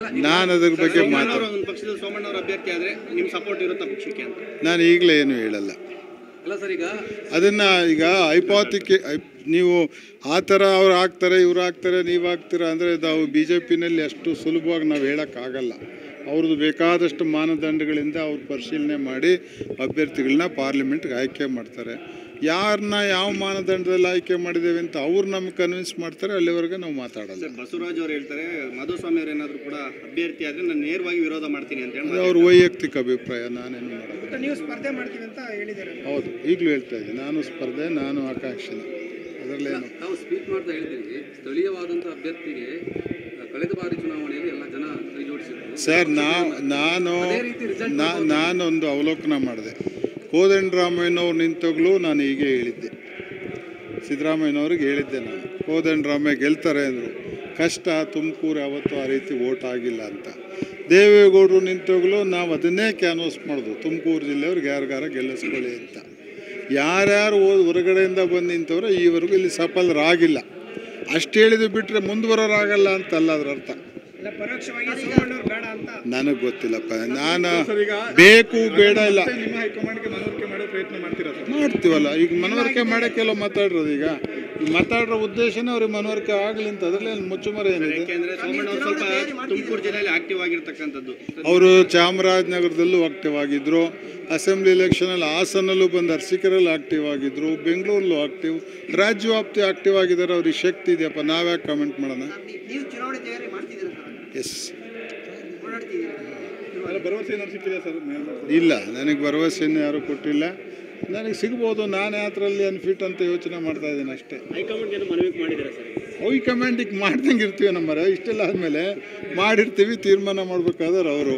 ನಾನು ಅದ್ರ ಬಗ್ಗೆ ಪಕ್ಷದಲ್ಲಿ ಸೋಮಣ್ಣ ಅವರ ಅಭ್ಯರ್ಥಿ ಆದ್ರೆ ನಿಮ್ಮ ಸಪೋರ್ಟ್ ಇರುತ್ತಾ ಪಕ್ಷಕ್ಕೆ ಅಂತ ನಾನು ಈಗಲೇ ಏನು ಹೇಳಲ್ಲ. ಅದನ್ನು ಈಗ ನೀವು ಆ ಥರ ಅವ್ರು ಆಗ್ತಾರೆ ಇವ್ರು ಆಗ್ತಾರೆ ನೀವು ಆಗ್ತೀರಾ ಅಂದರೆ ನಾವು BJPನಲ್ಲಿ ಅಷ್ಟು ಸುಲಭವಾಗಿ ನಾವು ಹೇಳೋಕ್ಕಾಗಲ್ಲ. ಅವ್ರದ್ದು ಬೇಕಾದಷ್ಟು ಮಾನದಂಡಗಳಿಂದ ಅವ್ರು ಪರಿಶೀಲನೆ ಮಾಡಿ ಅಭ್ಯರ್ಥಿಗಳನ್ನ ಪಾರ್ಲಿಮೆಂಟ್ಗೆ ಆಯ್ಕೆ ಮಾಡ್ತಾರೆ. ಯಾರನ್ನ ಯಾವ ಮಾನದಂಡದಲ್ಲಿ ಆಯ್ಕೆ ಮಾಡಿದ್ದೇವೆ ಅಂತ ಅವ್ರು ನಮ್ಗೆ ಕನ್ವಿನ್ಸ್ ಮಾಡ್ತಾರೆ, ಅಲ್ಲಿವರೆಗೆ ನಾವು ಮಾತಾಡೋಲ್ಲ. ಬಸವರಾಜ್ ಅವರು ಹೇಳ್ತಾರೆ ಮಾಧುಸ್ವಾಮಿ ಅವರು ಏನಾದರೂ ಕೂಡ ಅಭ್ಯರ್ಥಿ ಆದರೆ ನಾನು ನೇರವಾಗಿ ವಿರೋಧ ಮಾಡ್ತೀನಿ ಅಂತ ಹೇಳಿ ಅವ್ರ ವೈಯಕ್ತಿಕ ಅಭಿಪ್ರಾಯ, ನಾನೇನು ಮಾಡೋದು. ನೀವು ಸ್ಪರ್ಧೆ ಮಾಡ್ತೀವಿ ಅಂತ ಹೇಳಿದ್ದಾರೆ. ಹೌದು, ಈಗಲೂ ಹೇಳ್ತಾ ಇದ್ದೀನಿ, ನಾನು ಸ್ಪರ್ಧೆ, ನಾನು ಆಕಾಂಕ್ಷಿನ. ಅದರಲ್ಲೇನು ನಾವು ಸ್ಪೀಕ್ ಮಾಡ್ತಾ ಹೇಳ್ತೀವಿ, ಸ್ಥಳೀಯವಾದಂಥ ಅಭ್ಯರ್ಥಿಗೆ ಕಳೆದ ಬಾರಿ ಚುನಾವಣೆಯಲ್ಲಿ ಎಲ್ಲ ಜನ ಕೈ ಜೋಡಿಸಿದ್ರು ಸರ್. ನಾನೊಂದು ಅವಲೋಕನ ಮಾಡಿದೆ. ಕೋದಂಡರಾಮಯ್ಯನವ್ರು ನಿಂತಾಗಲೂ ನಾನು ಹೀಗೆ ಹೇಳಿದ್ದೆ, ಸಿದ್ದರಾಮಯ್ಯನವ್ರಿಗೆ ಹೇಳಿದ್ದೆ ನಾನು, ಕೋದಂಡರಾಮಯ್ಯ ಗೆಲ್ತಾರೆ ಅಂದರು. ಕಷ್ಟ, ತುಮಕೂರು ಯಾವತ್ತೂ ಆ ರೀತಿ ಓಟ್ ಆಗಿಲ್ಲ ಅಂತ. ದೇವೇಗೌಡರು ನಿಂತಾಗಲೂ ನಾವು ಅದನ್ನೇ ಕ್ಯಾನ್ವಸ್ ಮಾಡೋದು, ತುಮಕೂರು ಜಿಲ್ಲೆಯವ್ರಿಗೆ ಯಾರಿಗಾರ ಗೆಲ್ಲಿಸ್ಕೊಳ್ಳಿ ಅಂತ. ಯಾರ್ಯಾರು ಹೊರಗಡೆಯಿಂದ ಬಂದು ನಿಂತವ್ರೆ ಈವರೆಗೂ ಇಲ್ಲಿ ಸಫಲರಾಗಿಲ್ಲ. ಅಷ್ಟು ಹೇಳಿದ್ದು ಬಿಟ್ಟರೆ ಮುಂದುವರೋರಾಗಲ್ಲ ಅಂತಲ್ಲ ಅದರ ಅರ್ಥ. ನನಗೆ ಗೊತ್ತಿಲ್ಲಪ್ಪ, ನಾನು ಬೇಕು ಬೇಡ ಇಲ್ಲ ಮಾಡ್ತೀವಲ್ಲ. ಈಗ ಮನವರಿಕೆ ಮಾಡೋಕ್ಕೆಲ್ಲ ಮಾತಾಡಿರೋದು. ಈಗ ಮಾತಾಡಿರೋ ಉದ್ದೇಶನೇ ಅವ್ರಿಗೆ ಮನವರಿಕೆ ಆಗಲಿ ಅಂತ, ಅದರಲ್ಲಿ ಮುಚ್ಚುಮರೆ ಏನಿದೆ. ತುಮಕೂರು ಜಿಲ್ಲೆಯಲ್ಲಿ ಆಕ್ಟಿವ್ ಆಗಿರ್ತಕ್ಕಂಥದ್ದು. ಅವರು ಚಾಮರಾಜನಗರದಲ್ಲೂ ಆಕ್ಟಿವ್ ಆಗಿದ್ರು, ಅಸೆಂಬ್ಲಿ ಎಲೆಕ್ಷನಲ್ಲಿ ಹಾಸನಲ್ಲೂ ಬಂದು ಅರಸೀಕೆರೆಯಲ್ಲಿ ಆಕ್ಟಿವ್ ಆಗಿದ್ರು, ಬೆಂಗಳೂರಲ್ಲೂ ಆಕ್ಟಿವ್, ರಾಜ್ಯವ್ಯಾಪ್ತಿ ಆಕ್ಟಿವ್ ಆಗಿದ್ದಾರೆ. ಅವ್ರಿಗೆ ಶಕ್ತಿ ಇದೆಯಪ್ಪ, ನಾವ್ಯಾಕೆ ಕಮೆಂಟ್ ಮಾಡೋಣ. ಎಸ್, ಇಲ್ಲ, ನನಗೆ ಭರವಸೆಯನ್ನು ಯಾರೂ ಕೊಟ್ಟಿಲ್ಲ. ನನಗೆ ಸಿಗ್ಬೋದು, ನಾನು ಯಾತ್ರಲ್ಲಿ ಅನ್ಫಿಟ್ ಅಂತ ಯೋಚನೆ ಮಾಡ್ತಾ ಇದ್ದೀನಿ ಅಷ್ಟೇ. ಹೈಕಮಾಂಡಿಗೆ ಮಾಡ್ದಂಗೆ ಇರ್ತೀವಿ ನಮ್ಮರೆ. ಇಷ್ಟೆಲ್ಲ ಆದಮೇಲೆ ಮಾಡಿರ್ತೀವಿ, ತೀರ್ಮಾನ ಮಾಡಬೇಕಾದ್ರೆ ಅವರು